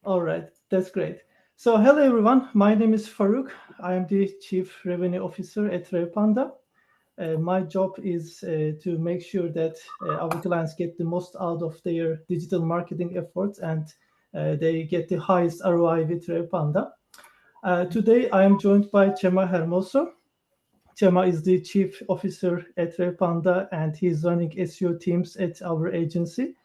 All right, that's great. So, hello everyone. My name is Faruk. I am the Chief Revenue Officer at Revpanda. My job is to make sure that our clients get the most out of their digital marketing efforts and they get the highest ROI with Revpanda. Today, I am joined by Txema Hermoso. Txema is the Chief Officer at Revpanda and he's running SEO teams at our agency.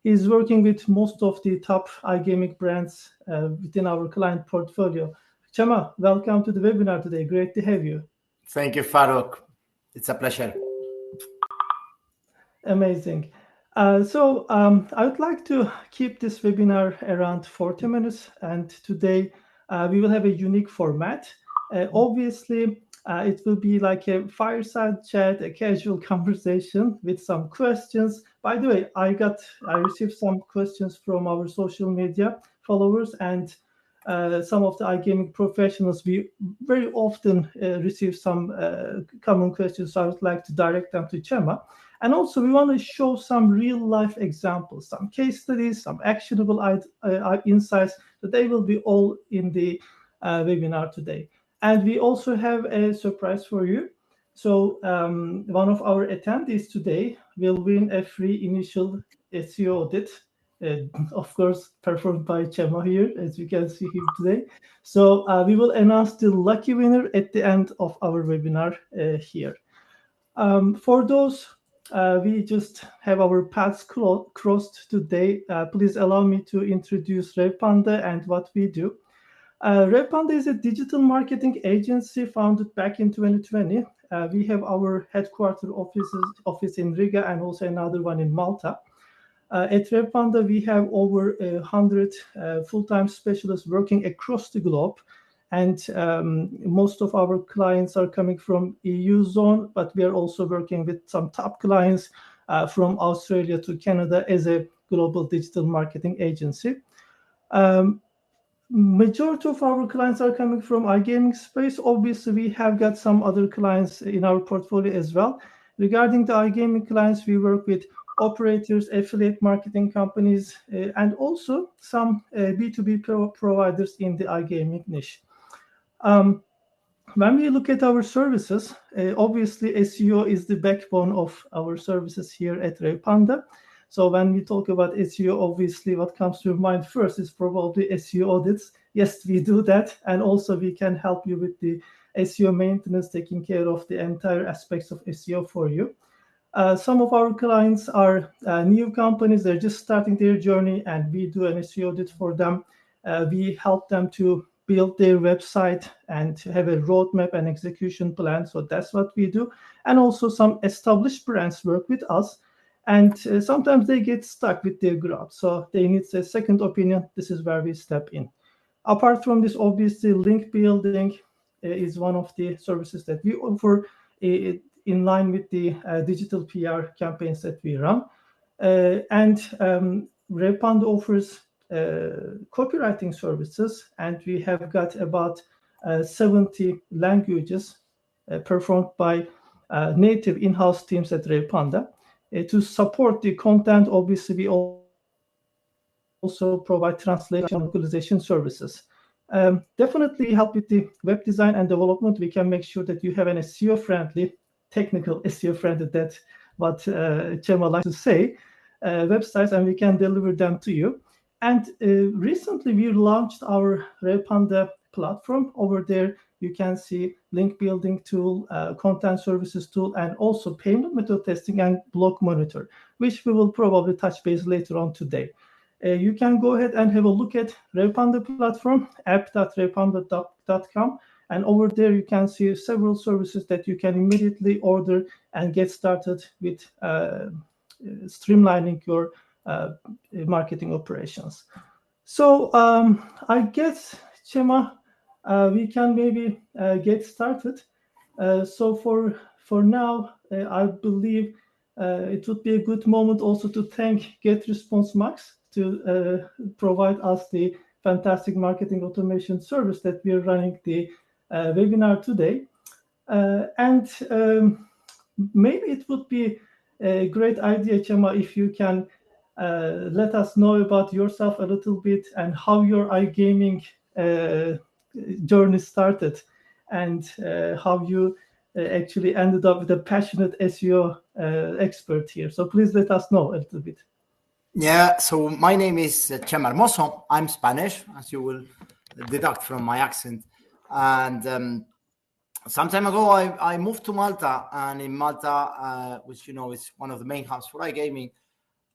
He's working with most of the top iGaming brands within our client portfolio. Chama, welcome to the webinar today. Great to have you. Thank you, Faruk. It's a pleasure. Amazing. I would like to keep this webinar around 40 minutes. And today we will have a unique format. Obviously, it will be like a fireside chat, a casual conversation with some questions. By the way, I received some questions from our social media followers and some of the iGaming professionals. We very often receive some common questions. So I would like to direct them to Chema. And also, we want to show some real life examples, some case studies, some actionable insights. So they will be all in the webinar today. And we also have a surprise for you. So one of our attendees today will win a free initial SEO audit, of course, performed by Chema here, as you can see him today. So we will announce the lucky winner at the end of our webinar here. For those we just have our paths crossed today. Please allow me to introduce Revpanda and what we do. Revpanda is a digital marketing agency founded back in 2020. We have our headquarter office in Riga and also another one in Malta. At Revpanda, we have over 100 full-time specialists working across the globe. And most of our clients are coming from EU zone, but we are also working with some top clients from Australia to Canada as a global digital marketing agency. Majority of our clients are coming from iGaming space. Obviously, we have got some other clients in our portfolio as well. Regarding the iGaming clients, we work with operators, affiliate marketing companies, and also some B2B providers in the iGaming niche. When we look at our services, obviously SEO is the backbone of our services here at Revpanda. So when we talk about SEO, obviously what comes to mind first is probably SEO audits. Yes, we do that. And also we can help you with the SEO maintenance, taking care of the entire aspects of SEO for you. Some of our clients are new companies. They're just starting their journey and we do an SEO audit for them. We help them to build their website and have a roadmap and execution plan. So that's what we do. And also some established brands work with us. And sometimes they get stuck with their growth. So they need a second opinion. This is where we step in. Apart from this, obviously, link building is one of the services that we offer in line with the digital PR campaigns that we run. And Revpanda offers copywriting services, and we have got about 70 languages performed by native in-house teams at Revpanda. To support the content, obviously, we also provide translation and localization services. Definitely help with the web design and development. We can make sure that you have an SEO-friendly, technical SEO-friendly, that's what Txema likes to say, websites, and we can deliver them to you. And recently, we launched our Revpanda platform. Over there, you can see link building tool, content services tool, and also payment method testing and blog monitor, which we will probably touch base later on today. You can go ahead and have a look at Revpanda platform, app.revpanda.com. And over there, you can see several services that you can immediately order and get started with streamlining your marketing operations. So I guess, Txema, we can maybe get started. So for now, I believe it would be a good moment also to thank GetResponse Max to provide us the fantastic marketing automation service that we are running the webinar today. And maybe it would be a great idea, Txema, if you can Let us know about yourself a little bit and how your iGaming journey started, and how you actually ended up with a passionate SEO expert here. So please let us know a little bit. Yeah, so my name is Txema Hermoso. I'm Spanish, as you will deduct from my accent. And some time ago, I moved to Malta. And in Malta, which, is one of the main hubs for iGaming,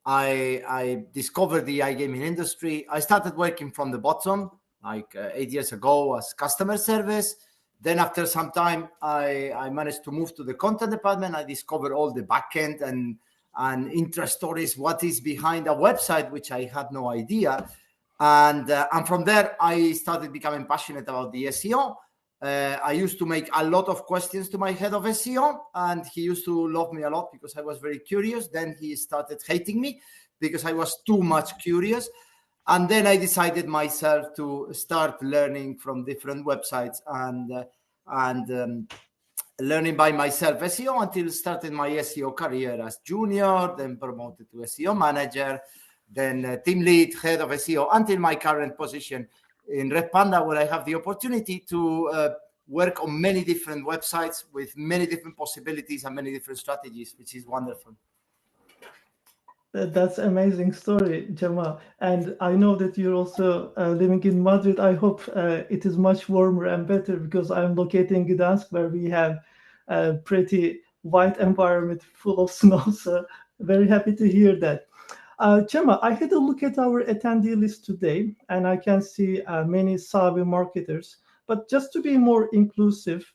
I discovered the iGaming industry. I started working from the bottom, like 8 years ago, as customer service. Then after some time, I managed to move to the content department. I discovered all the backend and interest stories, what is behind a website, which I had no idea. And from there, I started becoming passionate about the SEO. I used to make a lot of questions to my head of SEO, and he used to love me a lot because I was very curious. Then he started hating me because I was too much curious. And then I decided myself to start learning from different websites and learning by myself SEO until starting my SEO career as junior, then promoted to SEO manager, then team lead, head of SEO, until my current position in Revpanda, where I have the opportunity to work on many different websites with many different possibilities and many different strategies, which is wonderful. That's an amazing story, Txema. And I know that you're also living in Madrid. I hope it is much warmer and better, because I'm located in Gdansk, where we have a pretty white environment full of snow. So very happy to hear that. Txema, I had a look at our attendee list today, and I can see many savvy marketers. But just to be more inclusive,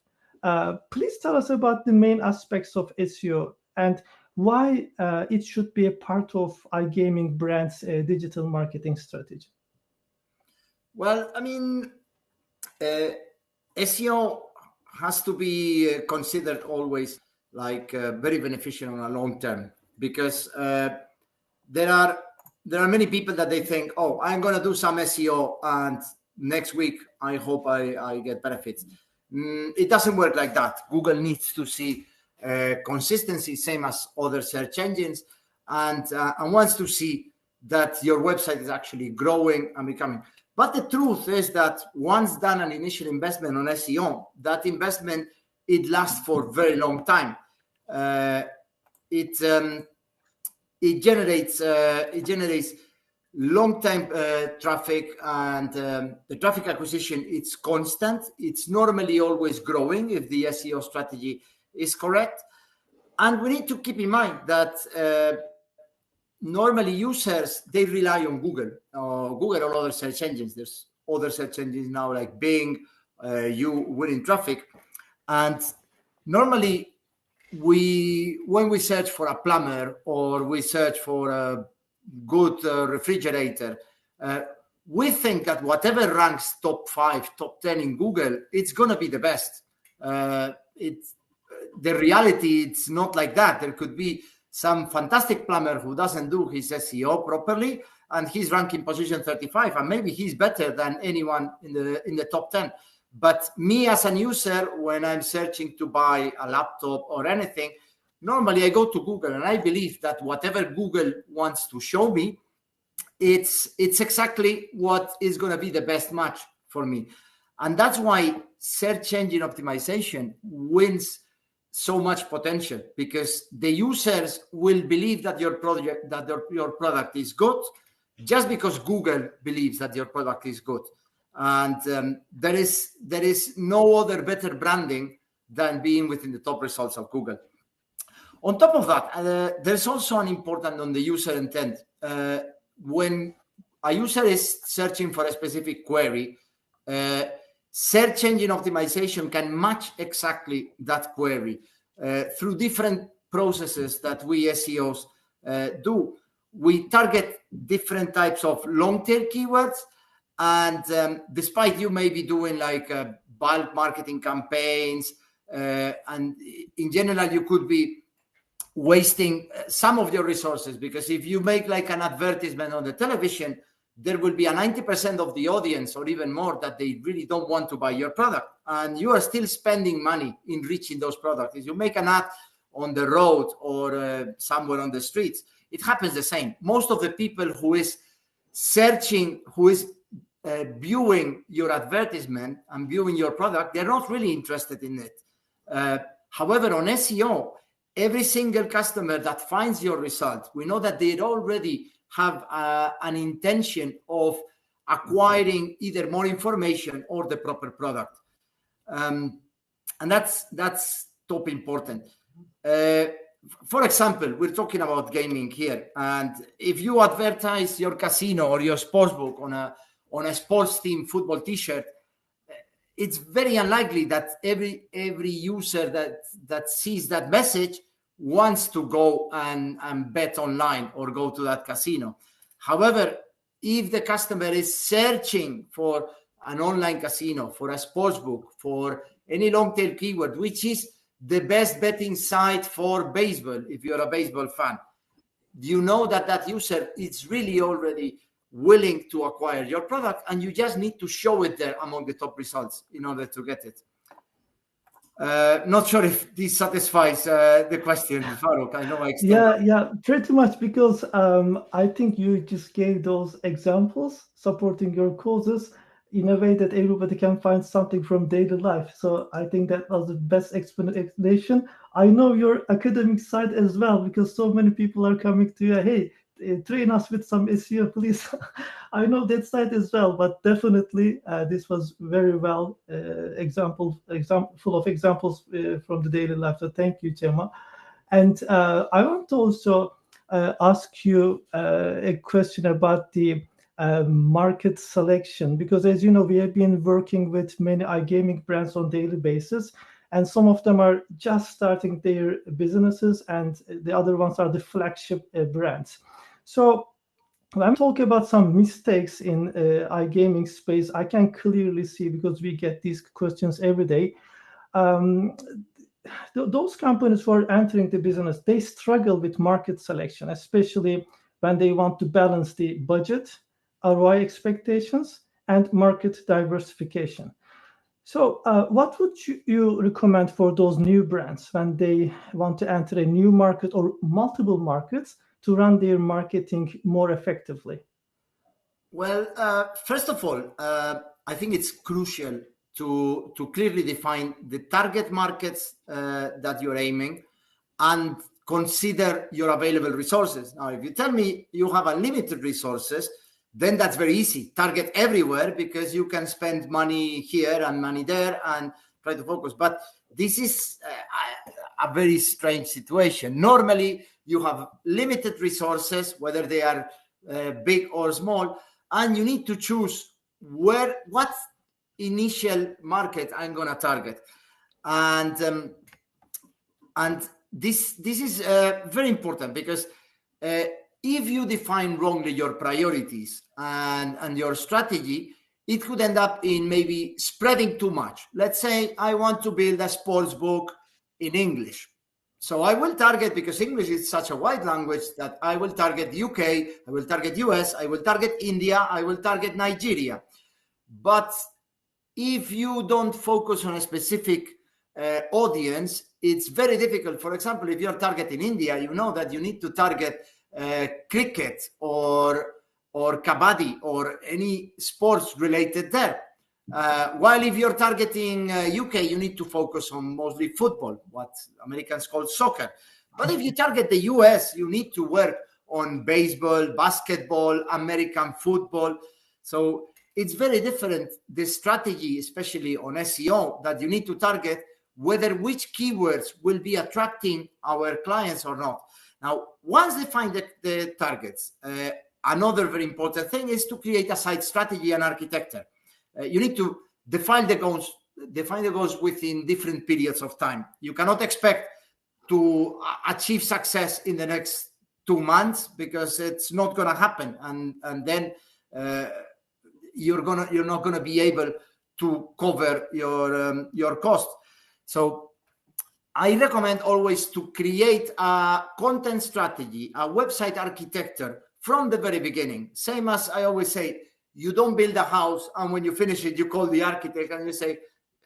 please tell us about the main aspects of SEO and why it should be a part of iGaming brand's digital marketing strategy. Well, I mean, SEO has to be considered always like very beneficial on a long term, because there are many people that they think, oh, I'm going to do some SEO and next week I hope I get benefits. It doesn't work like that. Google needs to see consistency, same as other search engines, and wants to see that your website is actually growing and becoming. But the truth is that once done an initial investment on SEO, that investment, it lasts for a very long time. It generates long-time traffic, and the traffic acquisition, it's constant. It's normally always growing if the SEO strategy is correct. And we need to keep in mind that normally users, they rely on Google or other search engines. There's other search engines now like Bing, you winning traffic. And normally when we search for a plumber or we search for a good refrigerator, we think that whatever ranks top 5, top 10 in Google, it's going to be the best. The reality, it's not like that. There could be some fantastic plumber who doesn't do his SEO properly, and he's ranking position 35, and maybe he's better than anyone in the top 10. But me as a user, when I'm searching to buy a laptop or anything, normally I go to Google, and I believe that whatever Google wants to show me, it's exactly what is going to be the best match for me. And that's why search engine optimization wins so much potential, because the users will believe that your product is good just because Google believes that your product is good. And there is no other better branding than being within the top results of Google. On top of that, there's also an important on the user intent. When a user is searching for a specific query, search engine optimization can match exactly that query through different processes that we SEOs do. We target different types of long-tail keywords, and despite you may be doing like bulk marketing campaigns, and in general you could be wasting some of your resources, because if you make like an advertisement on the television, there will be a 90% of the audience or even more that they really don't want to buy your product, and you are still spending money in reaching those products. If you make an ad on the road or somewhere on the streets, it happens the same. Most of the people who is searching, who is viewing your advertisement and viewing your product, they're not really interested in it. However, on SEO, every single customer that finds your result, we know that they already have an intention of acquiring either more information or the proper product. And that's top important. For example, we're talking about gaming here, and if you advertise your casino or your sportsbook on a sports team football T-shirt, it's very unlikely that every user that sees that message wants to go and bet online or go to that casino. However, if the customer is searching for an online casino, for a sportsbook, for any long tail keyword, which is the best betting site for baseball, if you're a baseball fan, you know that user is really already willing to acquire your product, and you just need to show it there among the top results in order to get it. Not sure if this satisfies the question, Faruk. I know I extended. Yeah, pretty much, because I think you just gave those examples supporting your causes in a way that everybody can find something from daily life. So I think that was the best explanation. I know your academic side as well, because so many people are coming to you, hey, train us with some SEO, please. I know that side as well, but definitely this was very well full of examples from the daily life. So thank you, Txema. And I want to also ask you a question about the market selection, because as you know, we have been working with many iGaming brands on a daily basis, and some of them are just starting their businesses, and the other ones are the flagship brands. So when we talk about some mistakes in iGaming space, I can clearly see, because we get these questions every day, those companies who are entering the business, they struggle with market selection, especially when they want to balance the budget, ROI expectations, and market diversification. So what would you recommend for those new brands when they want to enter a new market or multiple markets to run their marketing more effectively? Well, first of all, I think it's crucial to clearly define the target markets that you're aiming and consider your available resources. Now, if you tell me you have unlimited resources, then that's very easy. Target everywhere, because you can spend money here and money there and try to focus. But this is a very strange situation. Normally, you have limited resources, whether they are big or small, and you need to choose what initial market I'm going to target. And this is very important, because if you define wrongly your priorities and your strategy, it could end up in maybe spreading too much. Let's say I want to build a sports book in English. So I will target, because English is such a wide language, that I will target UK, I will target US, I will target India, I will target Nigeria. But if you don't focus on a specific audience, it's very difficult. For example, if you're targeting India, you know that you need to target cricket or kabaddi or any sports related there. While if you're targeting UK, you need to focus on mostly football, what Americans call soccer. But if you target the US, you need to work on baseball, basketball, American football. So it's very different, the strategy, especially on SEO, that you need to target, whether which keywords will be attracting our clients or not. Now, once they find the targets, another very important thing is to create a site strategy and architecture. You need to define the goals within different periods of time. You cannot expect to achieve success in the next 2 months, because it's not going to happen, and then you're not going to be able to cover your cost. So I recommend always to create a content strategy, a website architecture from the very beginning. Same as I always say, you don't build a house and when you finish it, you call the architect and you say,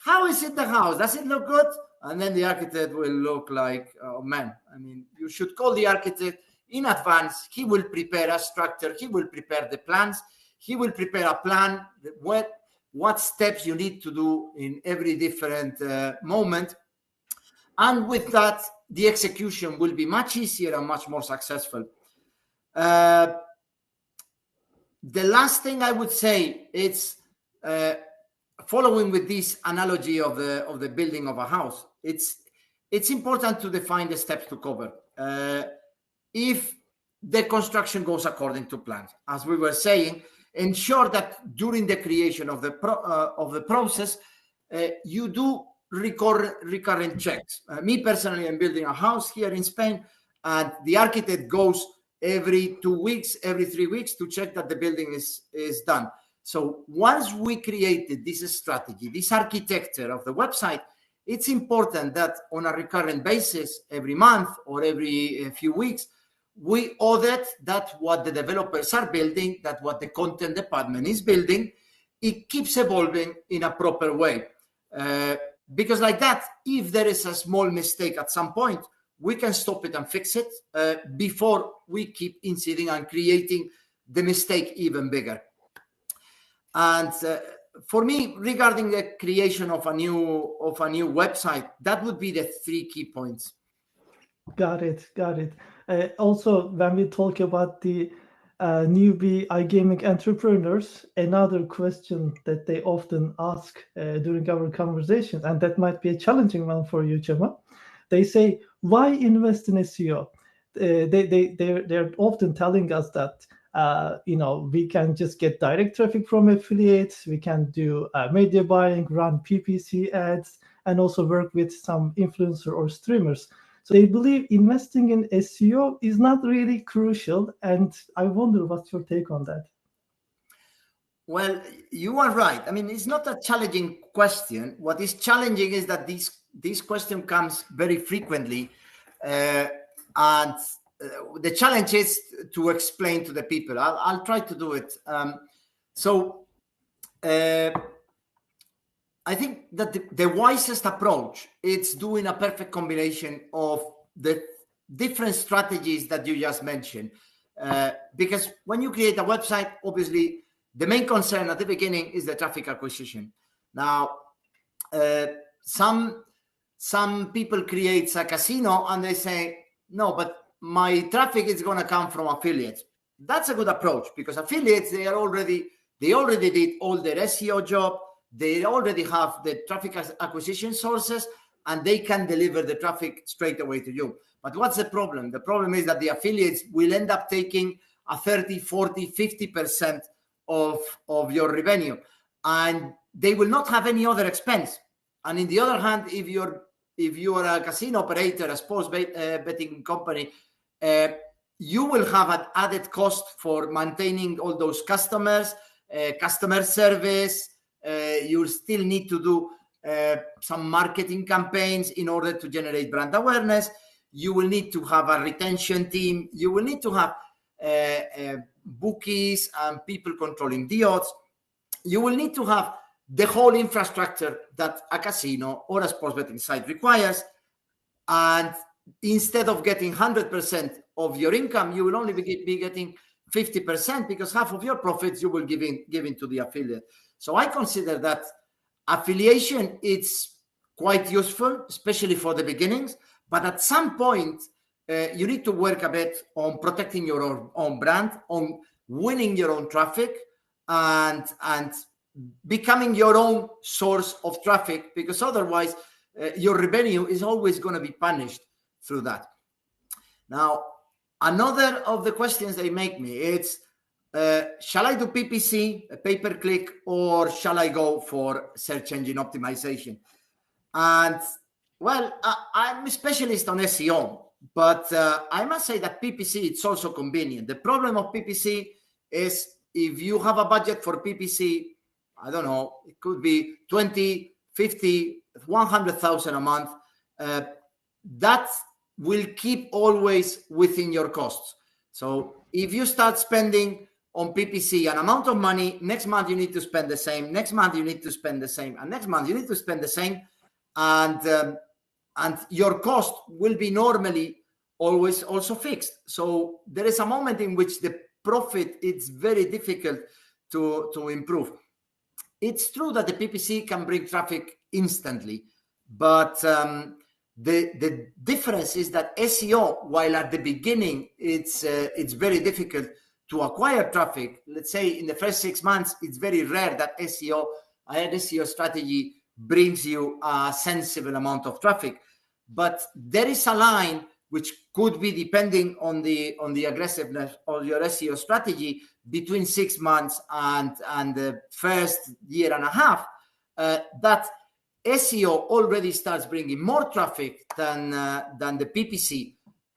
how is it the house? Does it look good? And then the architect will look like, oh man, I mean, you should call the architect, in advance. He will prepare a structure. He will prepare the plans. He will prepare a plan, what steps you need to do in every different moment. And with that, the execution will be much easier and much more successful. The last thing I would say is, following with this analogy of the building of a house, it's important to define the steps to cover. If the construction goes according to plan, as we were saying, ensure that during the creation of the process, you do recurrent checks. Me personally, I'm building a house here in Spain, and the architect goes every 2 weeks, every 3 weeks to check that the building is done. So once we created this strategy, this architecture of the website, it's important that on a recurrent basis, every month or every few weeks, we audit that what the developers are building, that what the content department is building, it keeps evolving in a proper way. Because like that, if there is a small mistake at some point, we can stop it and fix it before we keep inciding and creating the mistake even bigger. And for me, regarding the creation of a new website, that would be the 3 key points. Got it. Also, when we talk about the newbie iGaming entrepreneurs, another question that they often ask during our conversations, and that might be a challenging one for you, Txema. They say, "Why invest in SEO?" They're often telling us that we can just get direct traffic from affiliates, we can do media buying, run PPC ads, and also work with some influencer or streamers. So they believe investing in SEO is not really crucial, and I wonder what's your take on that? Well, you are right. I mean, it's not a challenging question. What is challenging is that this question comes very frequently, and the challenge is to explain to the people. I'll try to do it. I think that the wisest approach is doing a perfect combination of the different strategies that you just mentioned. Because when you create a website, obviously, the main concern at the beginning is the traffic acquisition. Now, some people create a casino and they say, no, but my traffic is going to come from affiliates. That's a good approach, because affiliates, they already did all their SEO job. They already have the traffic acquisition sources, and they can deliver the traffic straight away to you. But what's the problem? The problem is that the affiliates will end up taking a 30, 40, 50% of your revenue, and they will not have any other expense. And in the other hand, if you are a casino operator, a sports betting company, you will have an added cost for maintaining all those customers, customer service. You'll still need to do some marketing campaigns in order to generate brand awareness. You will need to have a retention team. You will need to have bookies and people controlling the odds. You will need to have the whole infrastructure that a casino or a sports betting site requires. And instead of getting 100% of your income, you will only be getting 50%, because half of your profits you will give in to the affiliate. So I consider that affiliation, it's quite useful, especially for the beginnings. But at some point, you need to work a bit on protecting your own brand, on winning your own traffic, and becoming your own source of traffic, because otherwise your revenue is always going to be punished through that. Now, another of the questions they make me, it's, shall I do PPC, pay-per-click, or shall I go for search engine optimization? And, well, I'm a specialist on SEO, but I must say that PPC, it's also convenient. The problem of PPC is, if you have a budget for PPC, I don't know, it could be 20, 50, 100,000 a month. That will keep always within your costs. So if you start spending on PPC an amount of money, next month you need to spend the same, next month you need to spend the same, and next month you need to spend the same, and your cost will be normally always also fixed. So there is a moment in which the profit, it's very difficult to improve. It's true that the PPC can bring traffic instantly, but the difference is that SEO, while at the beginning it's very difficult to acquire traffic. Let's say in the first 6 months, it's very rare that an SEO strategy brings you a sensible amount of traffic. But there is a line which could be, depending on the aggressiveness of your SEO strategy, between 6 months and the first year and a half, that SEO already starts bringing more traffic than the PPC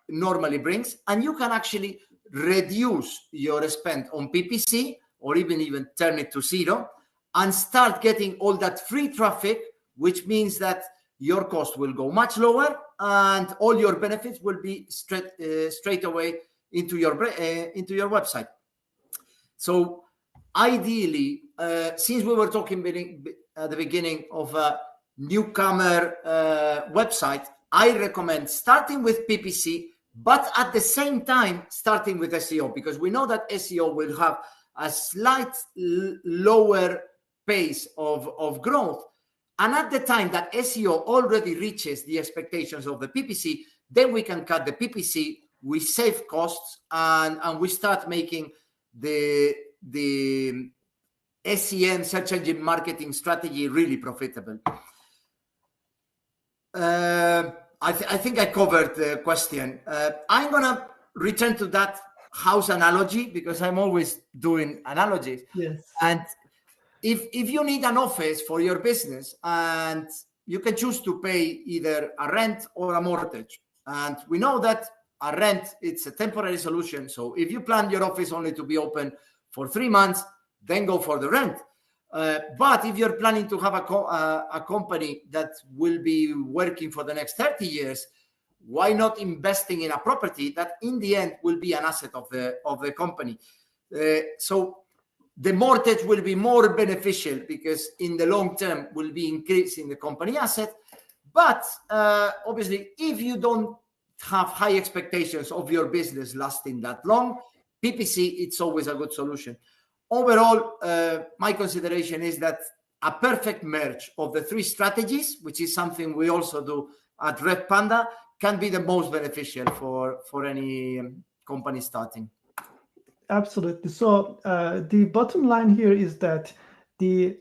normally brings, and you can actually reduce your spend on PPC or even turn it to zero and start getting all that free traffic, which means that your cost will go much lower and all your benefits will be straight away into your website. So ideally, since we were talking at the beginning of a newcomer website, I recommend starting with PPC, but at the same time starting with SEO, because we know that SEO will have a slight lower pace of growth. And at the time that SEO already reaches the expectations of the PPC, then we can cut the PPC, we save costs, and we start making the SEM, search engine marketing strategy, really profitable. I think I covered the question. I'm going to return to that house analogy because I'm always doing analogies. Yes. And if you need an office for your business and you can choose to pay either a rent or a mortgage, and we know that a rent, it's a temporary solution. So if you plan your office only to be open for 3 months, then go for the rent. But if you're planning to have a company that will be working for the next 30 years, why not investing in a property that in the end will be an asset of the company? So the mortgage will be more beneficial because in the long term will be increasing the company asset. But obviously, if you don't have high expectations of your business lasting that long, PPC, it's always a good solution. Overall, my consideration is that a perfect merge of the 3 strategies, which is something we also do at Revpanda, can be the most beneficial for any company starting. Absolutely. So the bottom line here is that the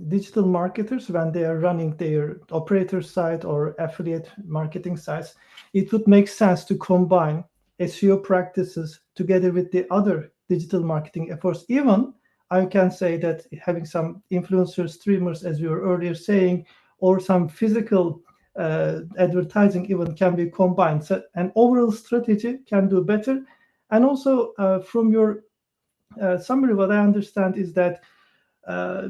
digital marketers, when they are running their operator site or affiliate marketing sites, it would make sense to combine SEO practices together with the other digital marketing efforts. Even I can say that having some influencers, streamers, as we were earlier saying, or some physical advertising even can be combined. So an overall strategy can do better. And also from your summary, what I understand is that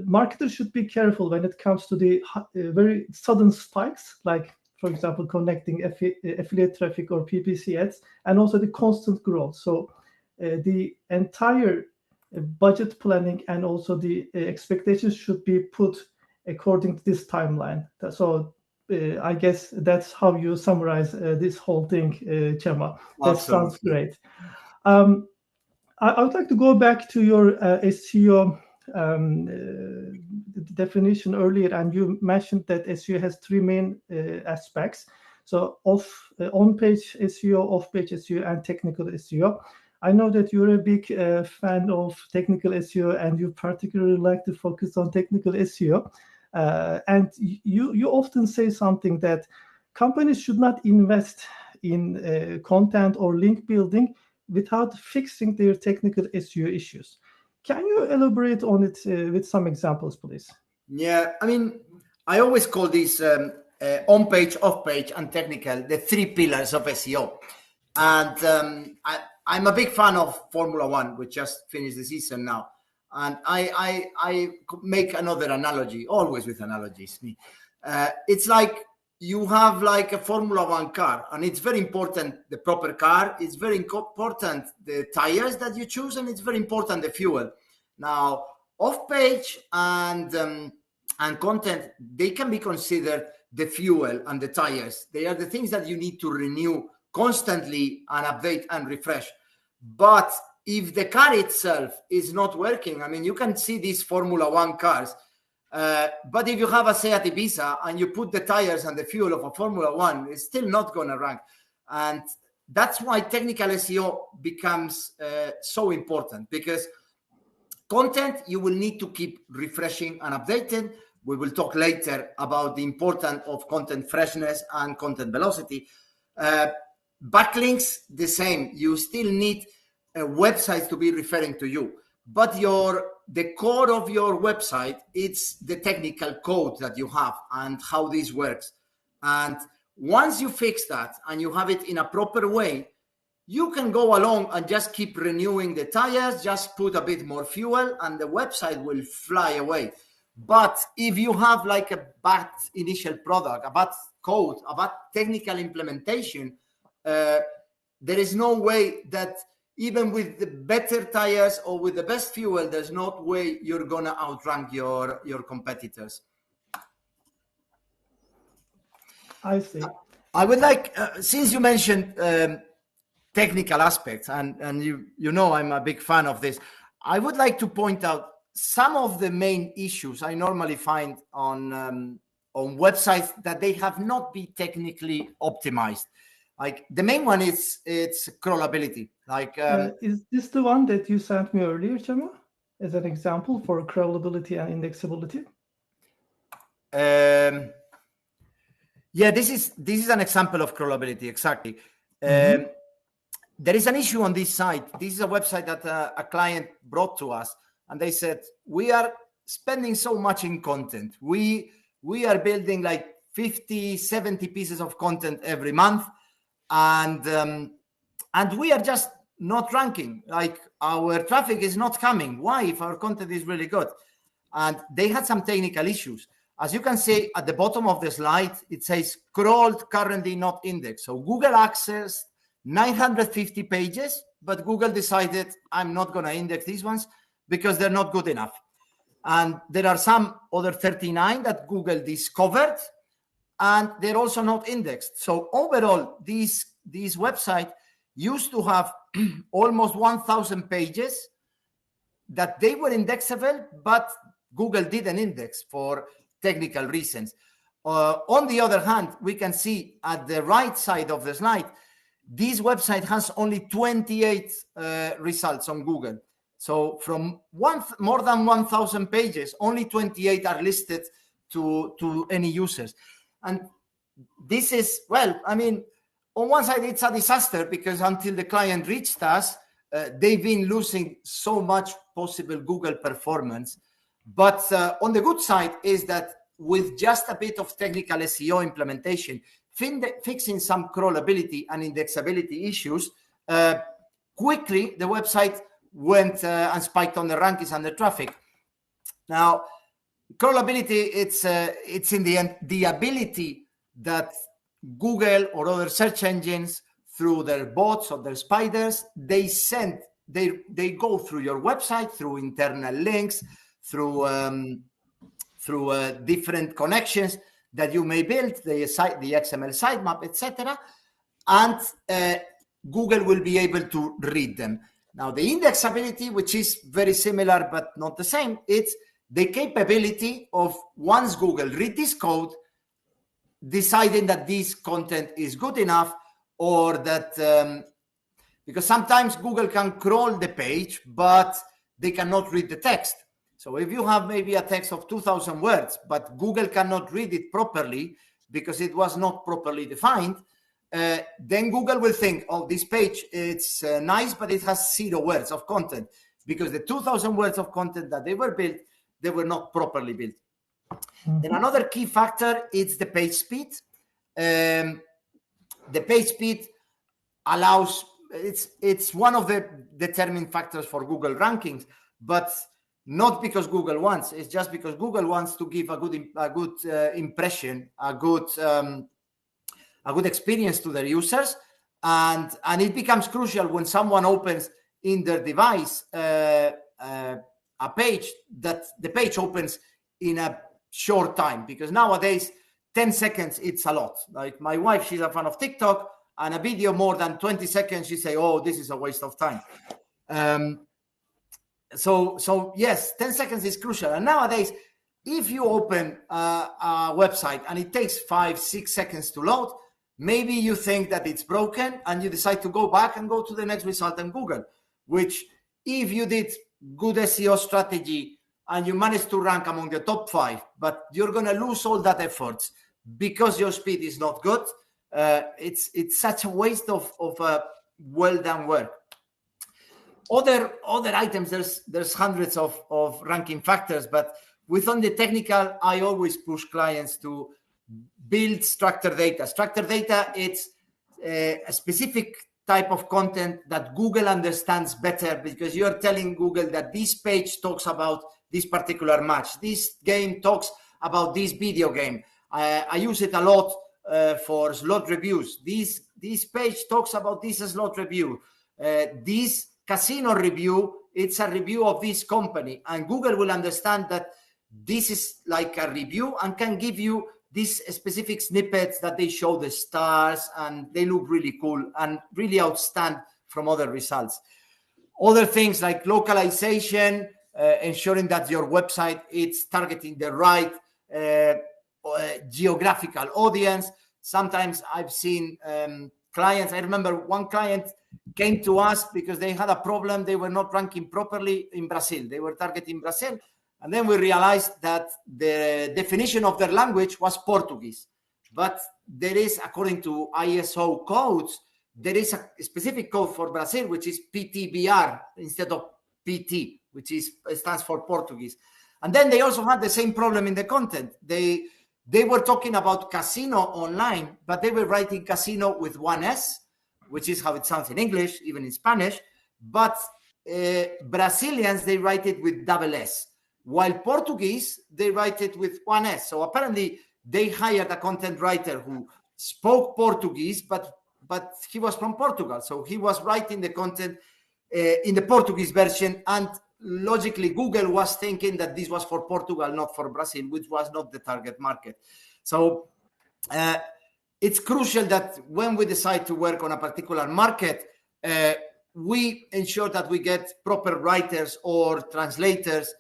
marketers should be careful when it comes to the very sudden spikes, like, for example, connecting affiliate traffic or PPC ads, and also the constant growth. So the entire budget planning and also the expectations should be put according to this timeline. So I guess that's how you summarize this whole thing, Txema. That sounds great. I would like to go back to your SEO definition earlier, and you mentioned that SEO has 3 main aspects. So on-page SEO, off-page SEO, and technical SEO. I know that you're a big fan of technical SEO, and you particularly like to focus on technical SEO. And you often say something that companies should not invest in content or link building without fixing their technical SEO issues. Can you elaborate on it with some examples, please? Yeah, I mean, I always call these on-page, off-page, and technical the 3 pillars of SEO. And I'm a big fan of Formula One, which just finished the season now. And I make another analogy, always with analogies. It's like you have like a Formula One car, and it's very important, the proper car. It's very important, the tires that you choose, and it's very important, the fuel. Now, off-page and content, they can be considered the fuel and the tires. They are the things that you need to renew constantly and update and refresh. But if the car itself is not working, I mean, you can see these Formula One cars, but if you have a Seat Ibiza and you put the tires and the fuel of a Formula One, it's still not going to rank. And that's why technical SEO becomes so important, because content you will need to keep refreshing and updating. We will talk later about the importance of content freshness and content velocity. Backlinks, the same. You still need websites to be referring to you, but the core of your website, it's the technical code that you have and how this works. And once you fix that and you have it in a proper way, you can go along and just keep renewing the tires, just put a bit more fuel, and the website will fly away. But if you have like a bad initial product, a bad code, a bad technical implementation, there is no way that even with the better tires or with the best fuel, there's no way you're going to outrank your competitors. I see. I would like, since you mentioned technical aspects, and you know I'm a big fan of this, I would like to point out some of the main issues I normally find on websites that they have not been technically optimized. Like the main one is it's crawlability. Like is this the one that you sent me earlier, Txema, as an example for crawlability and indexability? Yeah, this is an example of crawlability, exactly. There is an issue on this site. This is a website that a client brought to us, and they said, we are spending so much in content. We are building like 50, 70 pieces of content every month, and we are just not ranking. Like our traffic is not coming. Why, if our content is really good? And they had some technical issues. As you can see at the bottom of the slide, it says crawled, currently not indexed. So Google accessed 950 pages, but Google decided I'm not going to index these ones because they're not good enough. And there are some other 39 that Google discovered, and they're also not indexed. So overall, these websites used to have almost 1,000 pages that they were indexable, but Google didn't index for technical reasons. On the other hand, we can see at the right side of the slide, this website has only 28 results on Google. So from more than 1,000 pages, only 28 are listed to any users. And this is, well, I mean, on one side, it's a disaster because until the client reached us, they've been losing so much possible Google performance. But on the good side is that with just a bit of technical SEO implementation, fixing some crawlability and indexability issues, quickly the website went and spiked on the rankings and the traffic. Now, crawlability, it's in the end the ability that Google or other search engines, through their bots or their spiders, they go through your website through internal links, through different connections that you may build, the XML sitemap, etc., and Google will be able to read them. Now, the indexability, which is very similar but not the same, it's the capability of, once Google read this code, deciding that this content is good enough, or that because sometimes Google can crawl the page, but they cannot read the text. So if you have maybe a text of 2,000 words, but Google cannot read it properly because it was not properly defined, then Google will think, oh, this page, it's nice, but it has 0 words of content, because the 2,000 words of content that they were built, they were not properly built. Then another key factor is the page speed. The page speed allows, it's one of the determining factors for Google rankings, but not because Google wants. It's just because Google wants to give a good impression, a good experience to their users, and it becomes crucial when someone opens in their device a page, that the page opens in a short time, because nowadays 10 seconds it's a lot. Like my wife, she's a fan of TikTok, and a video more than 20 seconds, you say, oh, this is a waste of time. So yes, 10 seconds is crucial. And nowadays, if you open a website and it takes 5-6 seconds to load, maybe you think that it's broken and you decide to go back and go to the next result on Google, which if you did good SEO strategy and you manage to rank among the top 5, but you're going to lose all that effort because your speed is not good, it's such a waste of well done work. Other items, there's hundreds of ranking factors, but within the technical, I always push clients to build structured data. Structured data, it's a specific type of content that Google understands better, because you're telling Google that this page talks about this particular match. This game talks about this video game. I use it a lot for slot reviews. This page talks about this slot review. This casino review, it's a review of this company, and Google will understand that this is like a review and can give you these specific snippets that they show the stars and they look really cool and really outstand from other results. Other things like localization, ensuring that your website is targeting the right geographical audience. Sometimes I've seen clients, I remember one client came to us because they had a problem. They were not ranking properly in Brazil. They were targeting Brazil. And then we realized that the definition of their language was Portuguese. But there is, according to ISO codes, there is a specific code for Brazil, which is PTBR instead of PT, which stands for Portuguese. And then they also had the same problem in the content. They were talking about casino online, but they were writing casino with one S, which is how it sounds in English, even in Spanish. But Brazilians, they write it with double S. While Portuguese, they write it with one S. So apparently they hired a content writer who spoke Portuguese, but he was from Portugal. So he was writing the content in the Portuguese version. And logically, Google was thinking that this was for Portugal, not for Brazil, which was not the target market. So it's crucial that when we decide to work on a particular market, we ensure that we get proper writers or translators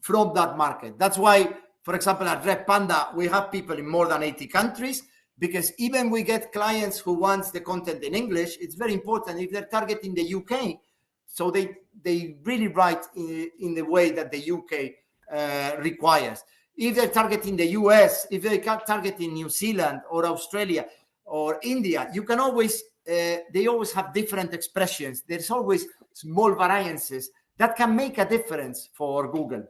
from that market. That's why, for example, at Revpanda, we have people in more than 80 countries, because even we get clients who want the content in English, it's very important if they're targeting the UK. So they really write in the way that the UK requires. If they're targeting the US, if they're targeting New Zealand or Australia or India, you can always, they always have different expressions. There's always small variances that can make a difference for Google.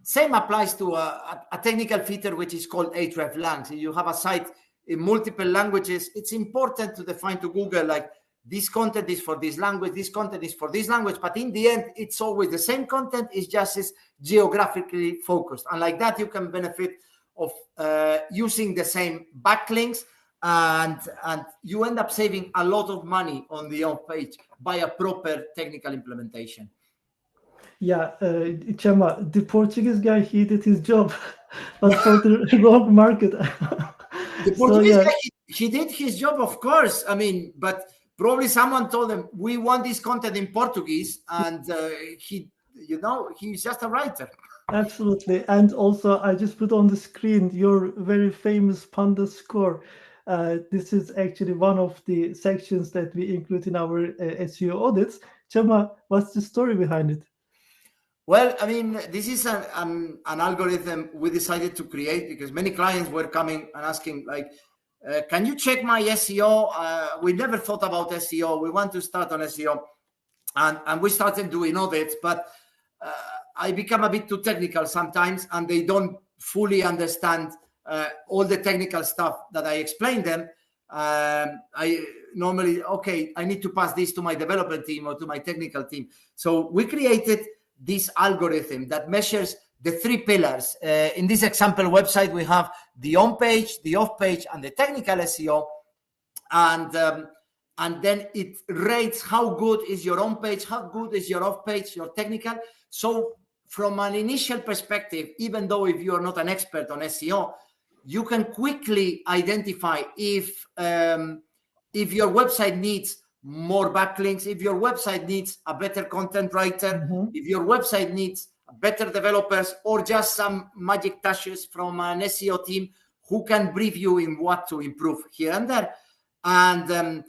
Same applies to a technical feature which is called hreflang. So you have a site in multiple languages. It's important to define to Google, like, this content is for this language, this content is for this language, but in the end, it's always the same content, it's just is geographically focused. And like that, you can benefit of using the same backlinks, and you end up saving a lot of money on the home page by a proper technical implementation. Yeah, Txema, the Portuguese guy, he did his job, but for the wrong market. The Portuguese guy, he did his job, of course. I mean, but probably someone told him, we want this content in Portuguese, and he's just a writer. Absolutely. And also, I just put on the screen your very famous Panda score. This is actually one of the sections that we include in our SEO audits. Txema, what's the story behind it? Well, I mean, this is an algorithm we decided to create because many clients were coming and asking, like, can you check my SEO? We never thought about SEO. We want to start on SEO. And we started doing audits, but I become a bit too technical sometimes, and they don't fully understand all the technical stuff that I explain them. I normally, I need to pass this to my development team or to my technical team. So we created this algorithm that measures the three pillars. In this example website, we have the on page, the off page, and the technical SEO. And then it rates how good is your on page, how good is your off page, your technical. So from an initial perspective, even though if you are not an expert on SEO, you can quickly identify if if your website needs more backlinks, if your website needs a better content writer, if your website needs better developers, or just some magic touches from an SEO team who can brief you in what to improve here and there. And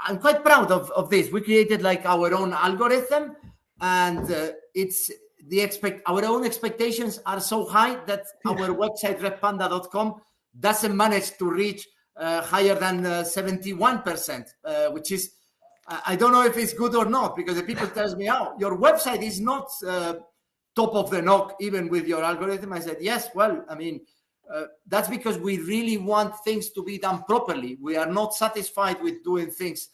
I'm quite proud of this. We created like our own algorithm, and our own expectations are so high that our website revpanda.com doesn't manage to reach higher than 71%, which is, I don't know if it's good or not, because the people tells me, oh, your website is not top of the knock even with your algorithm. I said, yes, well, I mean, that's because we really want things to be done properly. We are not satisfied with doing things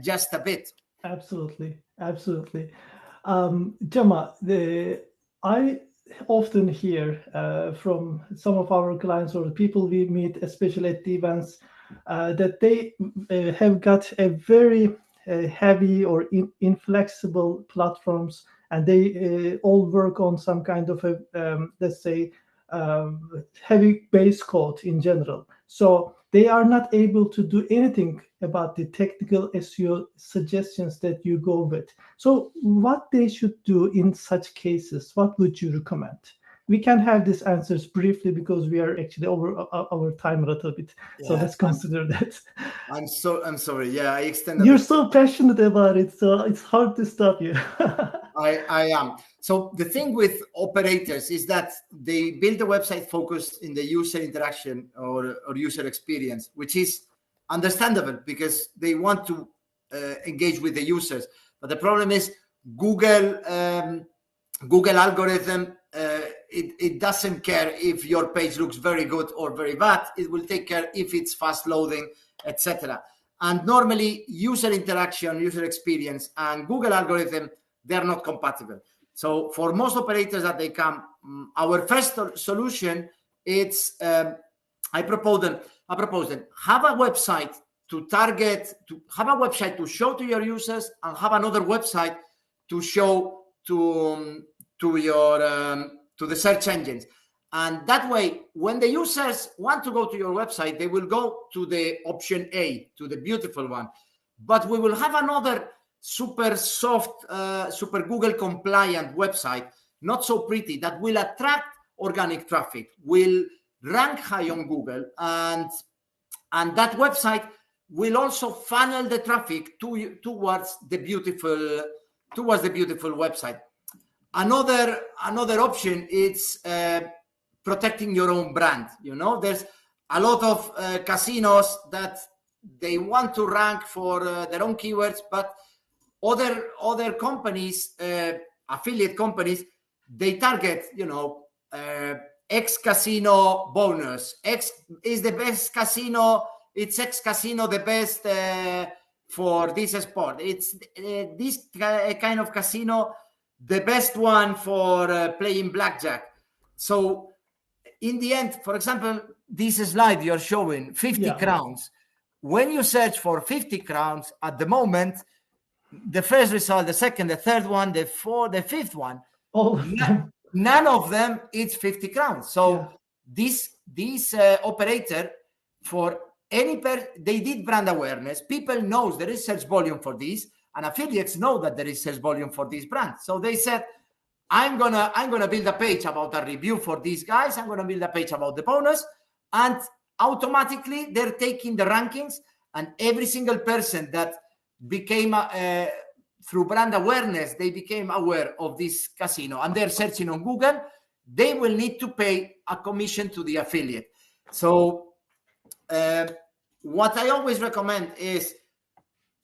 just a bit. Absolutely. Txema, I often hear from some of our clients or the people we meet, especially at the events, that they have got a very heavy or inflexible platforms, and they all work on some kind of a, let's say, heavy base code in general. So they are not able to do anything about the technical SEO suggestions that you go with. So what they should do in such cases, what would you recommend? We can have these answers briefly because we are actually over our time a little bit. So let's consider that. I'm sorry. Yeah, I extended. You're so passionate about it, so it's hard to stop you. I am. So the thing with operators is that they build a website focused in the user interaction or user experience, which is understandable because they want to engage with the users. But the problem is Google algorithm, it doesn't care if your page looks very good or very bad. It will take care if it's fast loading, etc. And normally user interaction, user experience, and Google algorithm, they're not compatible. So for most operators that they come, our first solution, it's I propose them have a website to target, to have a website to show to your users, and have another website to show to the search engines. And that way, when the users want to go to your website, they will go to the option A, to the beautiful one. But we will have another super soft, super Google compliant website, not so pretty, that will attract organic traffic, will rank high on Google, and that website will also funnel the traffic towards the beautiful website. Another option is protecting your own brand. You know, there's a lot of casinos that they want to rank for their own keywords, but other companies, affiliate companies, they target, X casino bonus. X is the best casino. It's X casino the best for this sport. It's this kind of casino the best one for playing blackjack. So in the end, for example, this slide you're showing, 50 crowns. When you search for 50 crowns at the moment, the first result, the second, the third one, the fourth, the fifth one, none of them is 50 crowns. So this operator, for any they did brand awareness. People knows there is search volume for this, and affiliates know that there is search volume for this brand. So they said, I'm gonna build a page about a review for these guys. I'm gonna build a page about the bonus, and automatically they're taking the rankings, and every single person that became through brand awareness, they became aware of this casino, and they're searching on Google, they will need to pay a commission to the affiliate. So what I always recommend is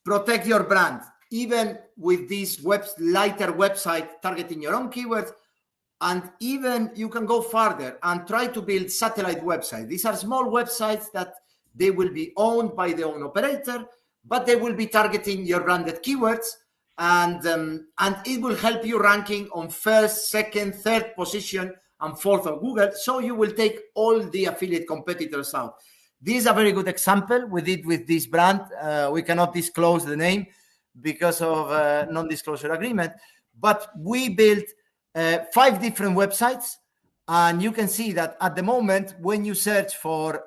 protect your brand, even with this lighter website targeting your own keywords. And even you can go farther and try to build satellite websites. These are small websites that they will be owned by the own operator, but they will be targeting your branded keywords, and it will help you ranking on first, second, third position, and fourth on Google. So you will take all the affiliate competitors out. This is a very good example we did with this brand. We cannot disclose the name because of non-disclosure agreement, but we built 5 different websites, and you can see that at the moment, when you search for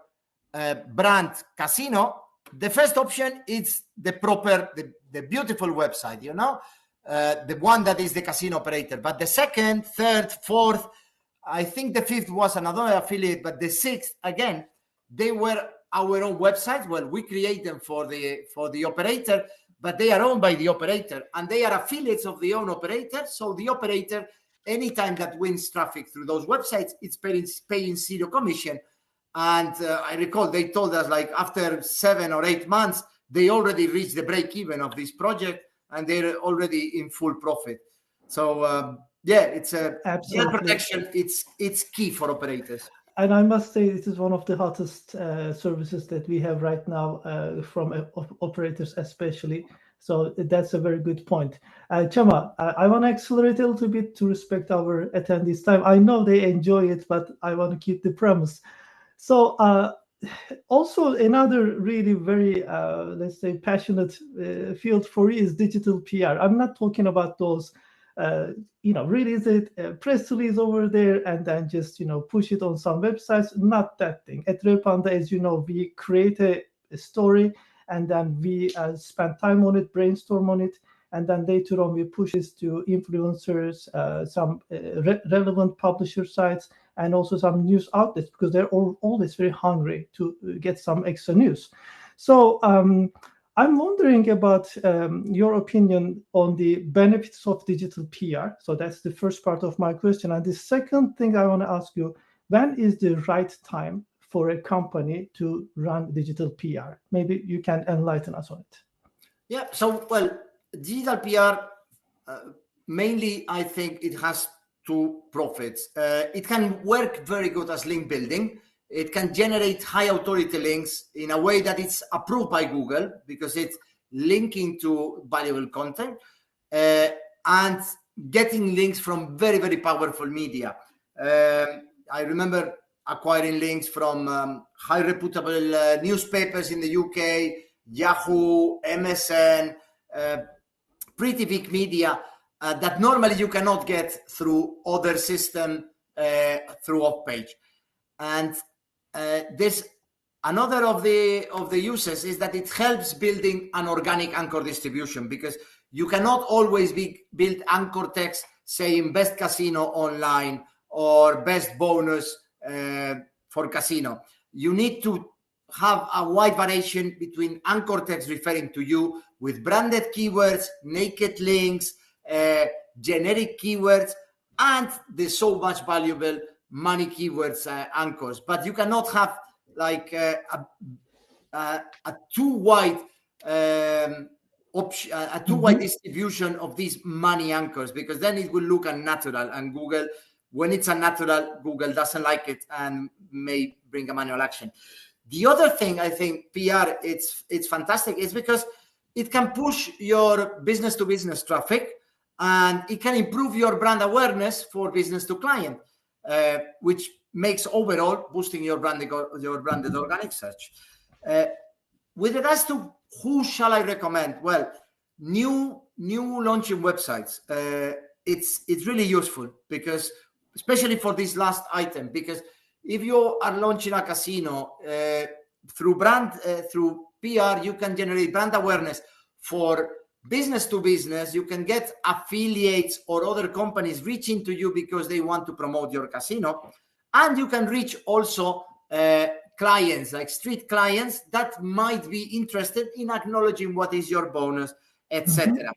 brand casino, the first option is the proper, the beautiful website, the one that is the casino operator. But the second, third, fourth, I think the fifth was another affiliate, but the sixth, again, they were our own websites. Well, we create them for the operator, but they are owned by the operator, and they are affiliates of the own operator. So the operator, anytime that wins traffic through those websites, it's paying zero commission. And I recall they told us, like, after 7 or 8 months, they already reached the break even of this project, and they're already in full profit. So it's a data protection. It's key for operators. And I must say, this is one of the hottest services that we have right now from operators especially. So that's a very good point. Txema, I want to accelerate a little bit to respect our attendees' time. I know they enjoy it, but I want to keep the premise. So also another really very, let's say, passionate field for you is digital PR. I'm not talking about those release it, press release over there, and then just, push it on some websites. Not that thing. At Revpanda, as you know, we create a story, and then we spend time on it, brainstorm on it, and then later on we push this to influencers, some relevant publisher sites, and also some news outlets, because they're always very hungry to get some extra news. So I'm wondering about your opinion on the benefits of digital PR. So that's the first part of my question. And the second thing I want to ask you, when is the right time for a company to run digital PR? Maybe you can enlighten us on it. Yeah, so, well, digital PR, mainly, I think it has two profits. It can work very good as link building. It can generate high authority links in a way that it's approved by Google, because it's linking to valuable content and getting links from very, very powerful media. I remember acquiring links from high reputable newspapers in the UK, Yahoo, MSN, pretty big media that normally you cannot get through other system through off-page. And this another of the uses is that it helps building an organic anchor distribution, because you cannot always build anchor text saying best casino online or best bonus for casino. You need to have a wide variation between anchor text referring to you with branded keywords, naked links, generic keywords, and the so much valuable money keywords anchors. But you cannot have like a too wide wide distribution of these money anchors, because then it will look unnatural, and Google, when it's unnatural, Google doesn't like it and may bring a manual action. The other thing, I think, PR, it's fantastic, is because it can push your business to business traffic, and it can improve your brand awareness for business to client, which makes overall boosting your branded organic search. With regards to who shall I recommend? Well, new launching websites. It's really useful, because especially for this last item, because if you are launching a casino through PR, you can generate brand awareness for business to business. You can get affiliates or other companies reaching to you because they want to promote your casino, and you can reach also clients, like street clients, that might be interested in acknowledging what is your bonus, etc.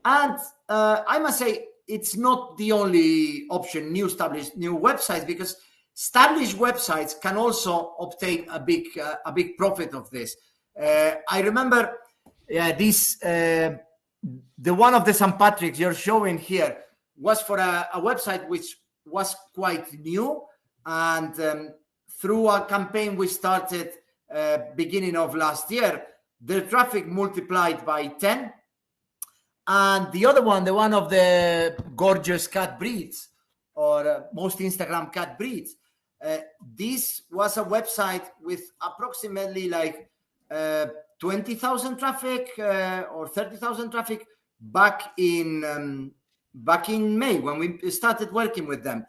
And I must say, it's not the only option, new websites, because established websites can also obtain a big profit of this. I remember the one of the St. Patrick's you're showing here was for a website which was quite new, and through a campaign we started beginning of last year, the traffic multiplied by 10. And the other one, the one of the gorgeous cat breeds, or most Instagram cat breeds, this was a website with approximately like 20,000 traffic or 30,000 traffic back in May when we started working with them.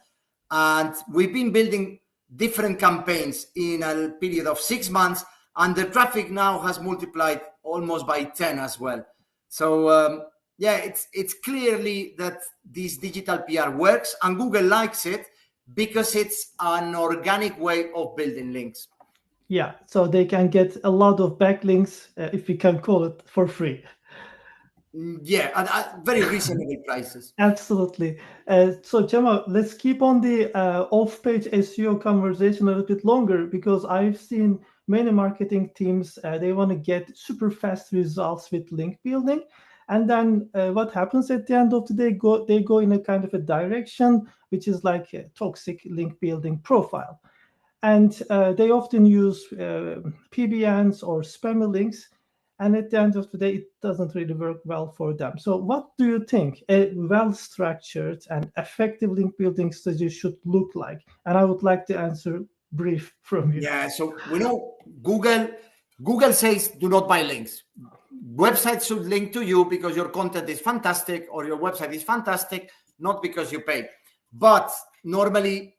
And we've been building different campaigns in a period of 6 months, and the traffic now has multiplied almost by 10 as well. So yeah, it's clearly that this digital PR works, and Google likes it because it's an organic way of building links. Yeah, so they can get a lot of backlinks, if we can call it, for free. Yeah, at very reasonable prices. Absolutely. So, Txema, let's keep on the off-page SEO conversation a little bit longer, because I've seen many marketing teams, they want to get super fast results with link building. And then what happens at the end of the day, they go in a kind of a direction, which is like a toxic link building profile. And they often use PBNs or spammy links. And at the end of the day, it doesn't really work well for them. So what do you think a well-structured and effective link building strategy should look like? And I would like to answer brief from you. Yeah, so we know Google says do not buy links. Websites should link to you because your content is fantastic or your website is fantastic, not because you pay. But normally,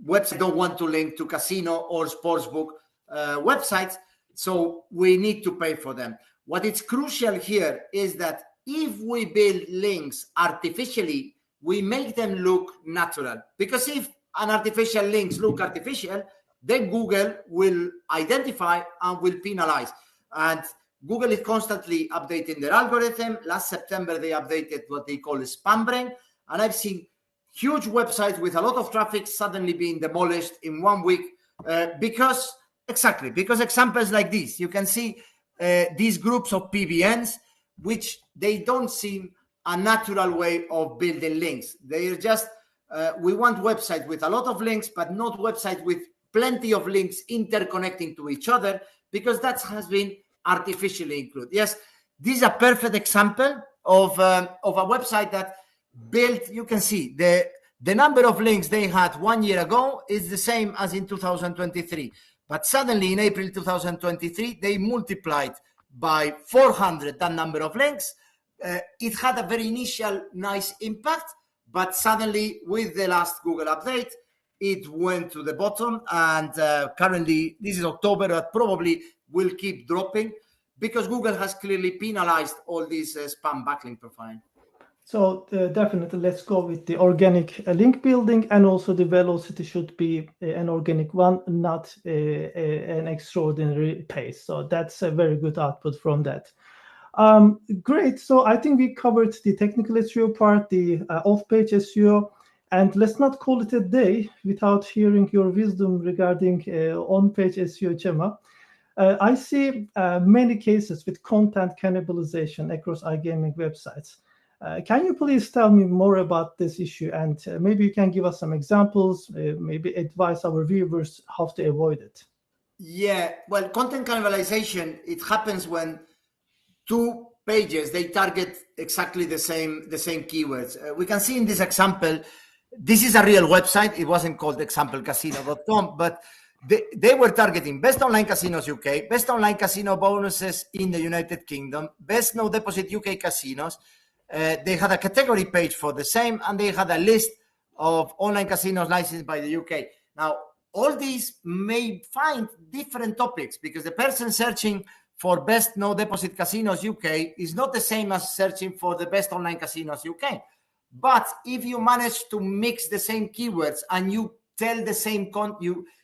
websites don't want to link to casino or sportsbook websites, so we need to pay for them. What is crucial here is that if we build links artificially, we make them look natural. Because if an artificial links look artificial, then Google will identify and will penalize. And Google is constantly updating their algorithm. Last September, they updated what they call spam brain. And I've seen huge websites with a lot of traffic suddenly being demolished in 1 week because examples like this, you can see these groups of PBNs, which they don't seem a natural way of building links. They are just, we want websites with a lot of links, but not websites with plenty of links interconnecting to each other, because that has been artificially included. Yes, this is a perfect example of a website that built, you can see the number of links they had 1 year ago is the same as in 2023. But suddenly in April 2023, they multiplied by 400 that number of links. It had a very initial nice impact, but suddenly with the last Google update, it went to the bottom. And currently, this is October, but probably will keep dropping because Google has clearly penalized all these spam backlink profiling. So definitely, let's go with the organic link building, and also the velocity should be an organic one, not an extraordinary pace. So that's a very good output from that. Great. So I think we covered the technical SEO part, the off-page SEO, and let's not call it a day without hearing your wisdom regarding on-page SEO, Txema. I see many cases with content cannibalization across iGaming websites. Can you please tell me more about this issue, and maybe you can give us some examples, maybe advise our viewers how to avoid it? Yeah, well, content cannibalization, it happens when two pages, they target exactly the same keywords. We can see in this example, this is a real website. It wasn't called examplecasino.com, but they were targeting best online casinos UK, best online casino bonuses in the United Kingdom, best no deposit UK casinos. They had a category page for the same, and they had a list of online casinos licensed by the UK. Now, all these may find different topics because the person searching for best no deposit casinos UK is not the same as searching for the best online casinos UK. But if you manage to mix the same keywords and you tell the same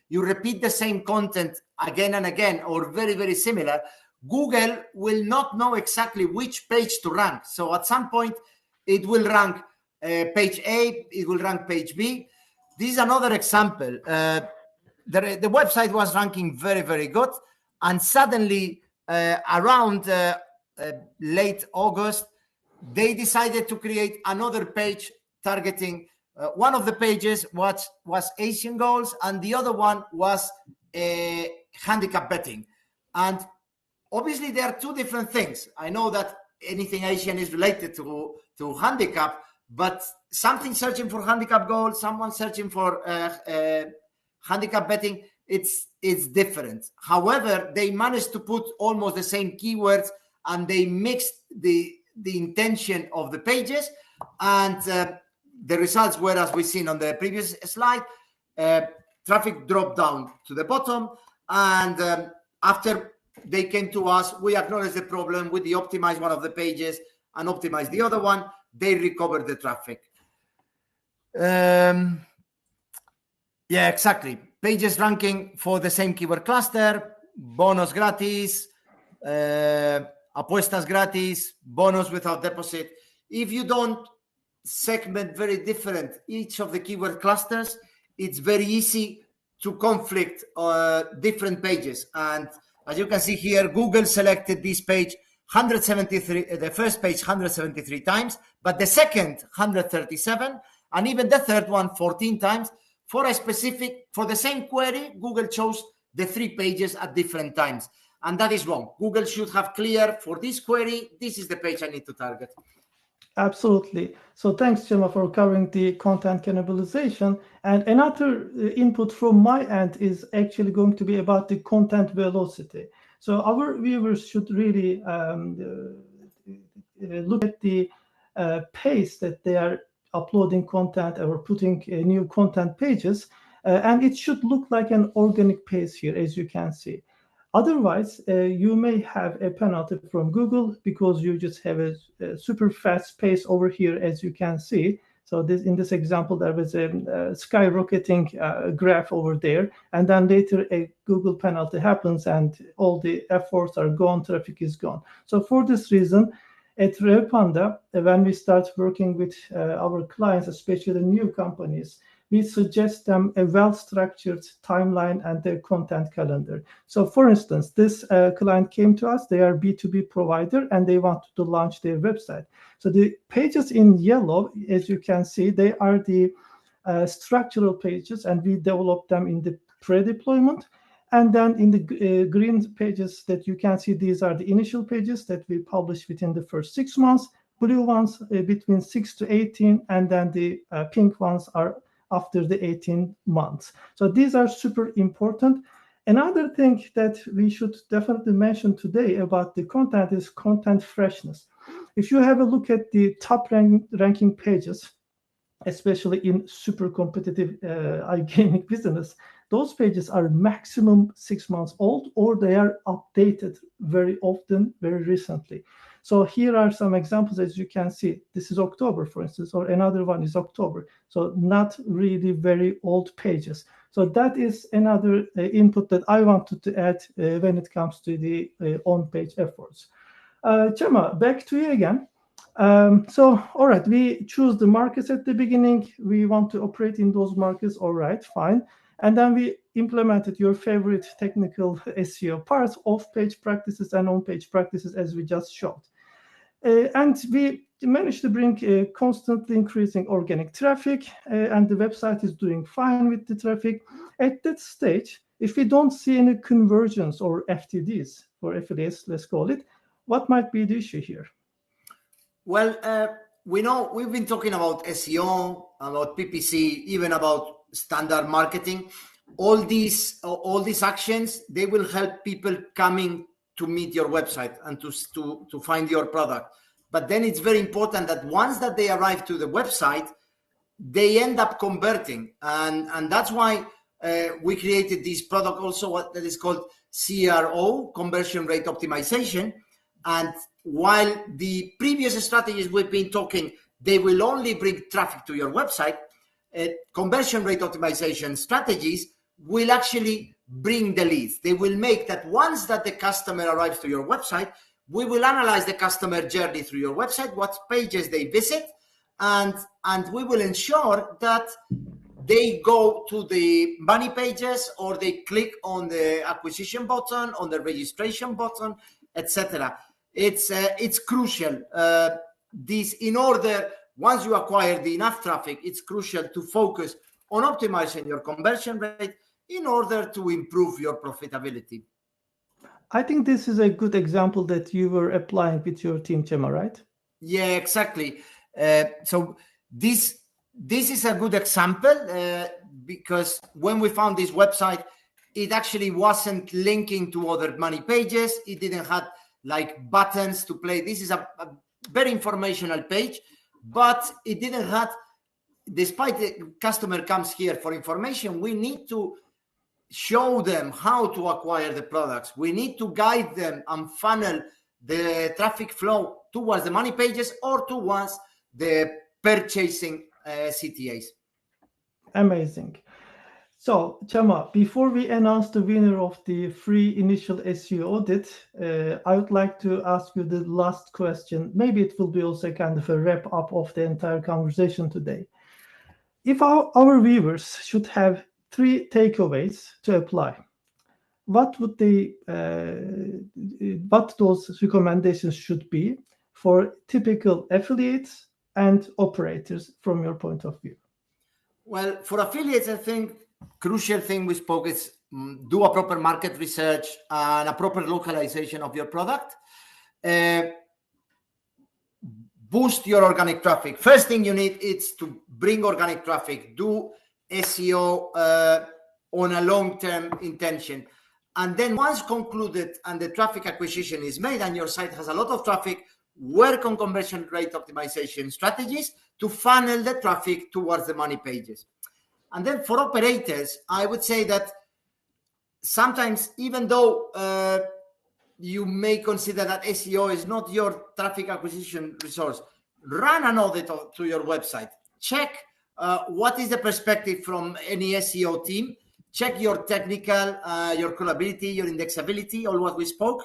you repeat the same content again and again, or very, very similar, Google will not know exactly which page to rank. So at some point, it will rank page A, it will rank page B. This is another example. The website was ranking very, very good. And suddenly, around late August, they decided to create another page targeting. One of the pages was Asian goals, and the other one was handicap betting. And obviously, there are two different things. I know that anything Asian is related to handicap, but something searching for handicap goal, someone searching for handicap betting, it's different. However, they managed to put almost the same keywords, and they mixed the intention of the pages, and the results were, as we've seen on the previous slide, traffic dropped down to the bottom, and After they came to us, we acknowledged the problem, we de-optimized one of the pages and optimized the other one. They recovered the traffic. Yeah, exactly. Pages ranking for the same keyword cluster, bonus gratis, apuestas gratis, bonus without deposit. If you don't segment very different each of the keyword clusters, it's very easy to conflict different pages. And as you can see here, Google selected this page 173, the first page 173 times, but the second 137, and even the third one 14 times. For the same query, Google chose the 3 pages at different times. And that is wrong. Google should have clear, for this query, this is the page I need to target. Absolutely. So thanks, Txema, for covering the content cannibalization. And another input from my end is actually going to be about the content velocity. So our viewers should really look at the pace that they are uploading content or putting new content pages. And it should look like an organic pace here, as you can see. Otherwise, you may have a penalty from Google because you just have a super fast pace over here, as you can see. So in this example, there was a skyrocketing graph over there. And then later a Google penalty happens and all the efforts are gone, traffic is gone. So for this reason, at Revpanda, when we start working with our clients, especially new companies, we suggest them a well-structured timeline and their content calendar. So for instance, this client came to us, they are B2B provider and they want to launch their website. So the pages in yellow, as you can see, they are the structural pages and we develop them in the pre-deployment. And then in the green pages that you can see, these are the initial pages that we publish within the first 6 months, blue ones between 6 to 18, and then the pink ones are after the 18 months. So these are super important. Another thing that we should definitely mention today about the content is content freshness. If you have a look at the top ranking pages, especially in super competitive iGaming business, those pages are maximum 6 months old, or they are updated very often, very recently. So here are some examples. As you can see, this is October, for instance, or another one is October. So not really very old pages. So that is another input that I wanted to add when it comes to the on-page efforts. Txema, back to you again. So, all right, we choose the markets at the beginning. We want to operate in those markets. All right, fine. And then we implemented your favorite technical SEO parts, off-page practices and on-page practices, as we just showed. And we managed to bring constantly increasing organic traffic, and the website is doing fine with the traffic. At that stage, if we don't see any conversions or FTDs for affiliates, let's call it, what might be the issue here? Well, we know we've been talking about SEO, about PPC, even about standard marketing. All these actions, they will help people coming to meet your website and to find your product. But then it's very important that once that they arrive to the website, they end up converting. And that's why we created this product also, what that is called CRO, conversion rate optimization. And while the previous strategies we've been talking, they will only bring traffic to your website, conversion rate optimization strategies will actually bring the leads. They will make that once that the customer arrives to your website, we will analyze the customer journey through your website, what pages they visit, and we will ensure that they go to the money pages or they click on the acquisition button, on the registration button, etc. It's crucial. This, in order, once you acquire enough traffic, it's crucial to focus on optimizing your conversion rate in order to improve your profitability. I think this is a good example that you were applying with your team, Txema, right? Yeah, exactly. So this is a good example because when we found this website, it actually wasn't linking to other money pages. It didn't have like buttons to play. This is a very informational page, but it didn't have, despite the customer comes here for information, we need to show them how to acquire the products. We need to guide them and funnel the traffic flow towards the money pages or towards the purchasing CTAs. Amazing. So, Txema, before we announce the winner of the free initial SEO audit, I would like to ask you the last question. Maybe it will be also kind of a wrap up of the entire conversation today. If our viewers should have 3 takeaways to apply, what would what those recommendations should be for typical affiliates and operators from your point of view? Well, for affiliates, I think crucial thing we spoke is do a proper market research and a proper localization of your product. Boost your organic traffic. First thing you need is to bring organic traffic. Do SEO on a long-term intention. And then once concluded and the traffic acquisition is made and your site has a lot of traffic, work on conversion rate optimization strategies to funnel the traffic towards the money pages. And then for operators, I would say that sometimes, even though you may consider that SEO is not your traffic acquisition resource, run an audit to your website. Check what is the perspective from any SEO team. Check your technical, your crawlability, your indexability, all what we spoke.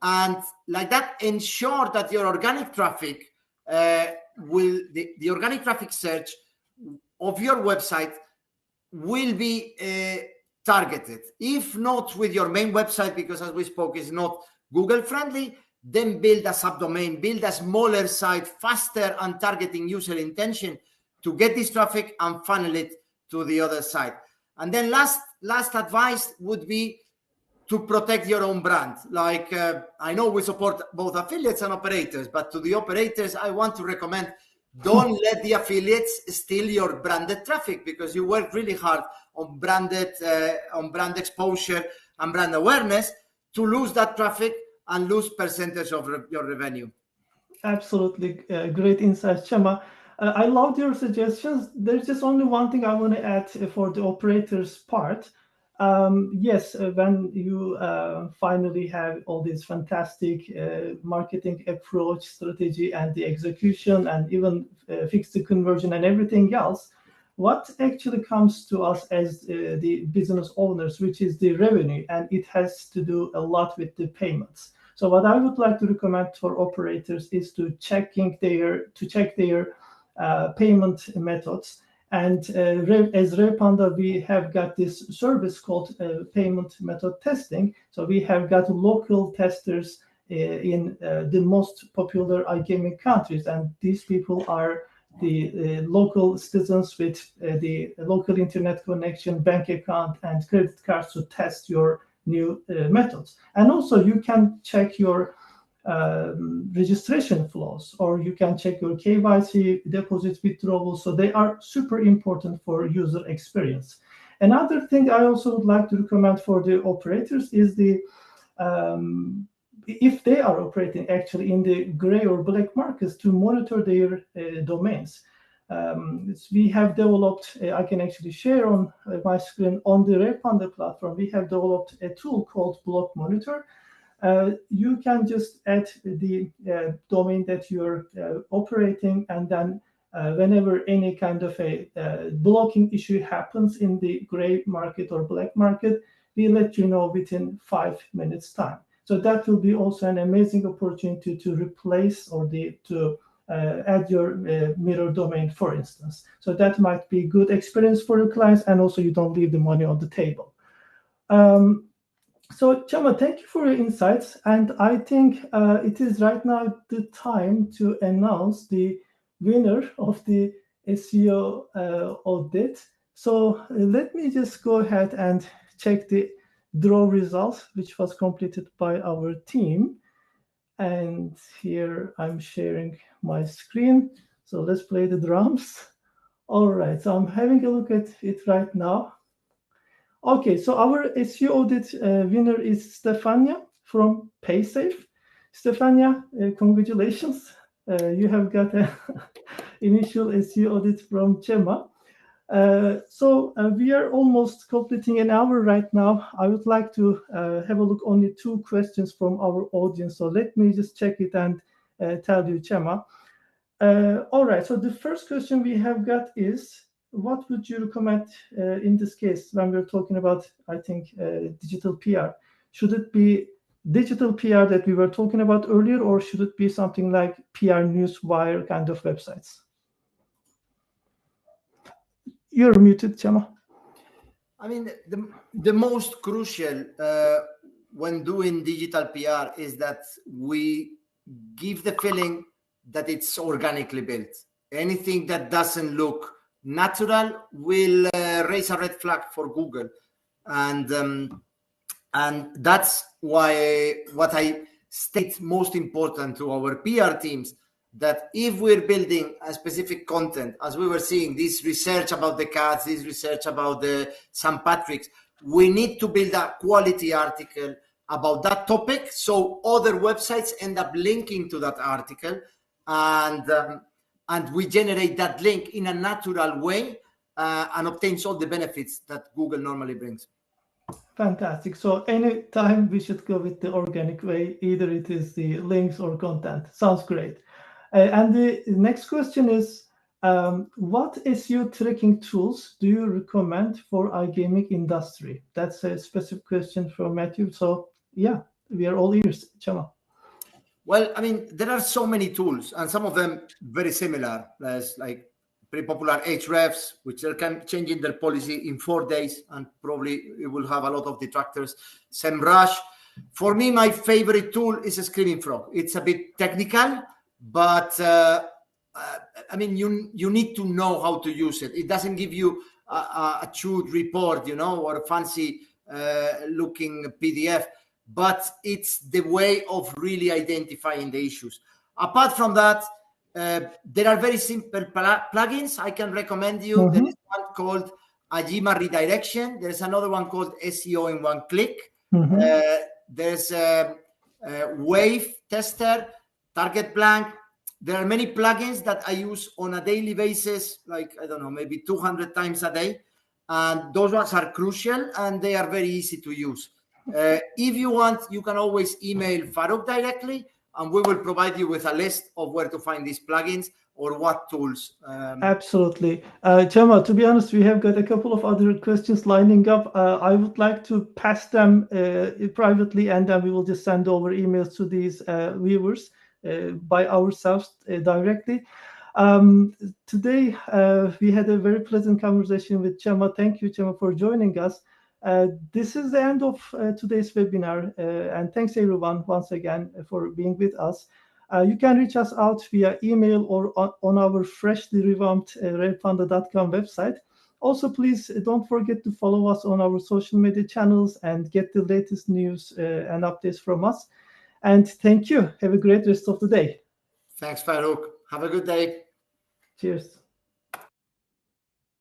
And like that, ensure that your organic traffic the organic traffic search of your website will be targeted. If not with your main website, because as we spoke, is not Google friendly, then build a subdomain, build a smaller site, faster and targeting user intention to get this traffic and funnel it to the other side. And then last advice would be to protect your own brand. Like I know we support both affiliates and operators, but to the operators, I want to recommend don't let the affiliates steal your branded traffic, because you work really hard on brand exposure and brand awareness to lose that traffic and lose percentage of your revenue. Absolutely. Great insights, Txema. I loved your suggestions. There's just only one thing I want to add for the operators part. Yes, when you finally have all this fantastic marketing approach, strategy, and the execution, and even fix the conversion and everything else, what actually comes to us as the business owners, which is the revenue, and it has to do a lot with the payments. So what I would like to recommend for operators is to check their payment methods. And as Revpanda, we have got this service called payment method testing. So we have got local testers in the most popular iGaming countries, and these people are the local citizens with the local internet connection, bank account, and credit cards to test your new methods. And also you can check your registration flows, or you can check your KYC, deposit withdrawals. So they are super important for user experience. Another thing I also would like to recommend for the operators is if they are operating actually in the gray or black markets, to monitor their domains. We have developed, I can actually share on my screen on the Revpanda platform, we have developed a tool called Block Monitor. You can just add the domain that you're operating, and then whenever any kind of a blocking issue happens in the gray market or black market, we let you know within 5 minutes time. So that will be also an amazing opportunity to replace or to add your mirror domain, for instance. So that might be good experience for your clients, and also you don't leave the money on the table. So, Txema, thank you for your insights. And I think it is right now the time to announce the winner of the SEO audit. So let me just go ahead and check the draw results, which was completed by our team. And here I'm sharing my screen. So let's play the drums. All right, so I'm having a look at it right now. Okay, so our SEO audit winner is Stefania from PaySafe. Stefania, congratulations. You have got an initial SEO audit from Txema. So we are almost completing an hour right now. I would like to have a look only 2 questions from our audience. So let me just check it and tell you, Txema. All right. So the first question we have got is, what would you recommend in this case when we're talking about, I think, digital PR? Should it be digital PR that we were talking about earlier, or should it be something like PR Newswire kind of websites? You're muted, Txema. I mean, the most crucial when doing digital PR is that we give the feeling that it's organically built. Anything that doesn't look natural will raise a red flag for Google, and that's why what I state most important to our PR teams, that if we're building a specific content, as we were seeing, this research about the cats, this research about the St. Patrick's, we need to build a quality article about that topic, so other websites end up linking to that article, and we generate that link in a natural way and obtains all the benefits that Google normally brings. Fantastic. So anytime we should go with the organic way, either it is the links or content. Sounds great. And the next question is, what SEO tracking tools do you recommend for iGaming industry? That's a specific question from Matthew. So yeah, we are all ears, Txema. Well, I mean, there are so many tools, and some of them very similar. There's like pretty popular Hrefs, which are changing their policy in 4 days, and probably it will have a lot of detractors. SEMrush. For me, my favorite tool is a Screaming Frog. It's a bit technical, but I mean, you need to know how to use it. It doesn't give you a true report, or a fancy looking PDF, but it's the way of really identifying the issues. Apart from that, there are very simple plugins I can recommend you. Mm-hmm. There is one called Txema Redirection. There's another one called SEO in One Click. Mm-hmm. There's Wave Tester, Target Blank. There are many plugins that I use on a daily basis, like, I don't know, maybe 200 times a day. And those ones are crucial, and they are very easy to use. If you want, you can always email Faruk directly, and we will provide you with a list of where to find these plugins or what tools. Absolutely. Txema, to be honest, we have got a couple of other questions lining up. I would like to pass them privately, and then we will just send over emails to these viewers by ourselves directly. Today, we had a very pleasant conversation with Txema. Thank you, Txema, for joining us. This is the end of today's webinar, and thanks everyone once again for being with us. You can reach us out via email or on our freshly revamped revpanda.com website. Also, please don't forget to follow us on our social media channels and get the latest news and updates from us. And thank you. Have a great rest of the day. Thanks, Faruk. Have a good day. Cheers.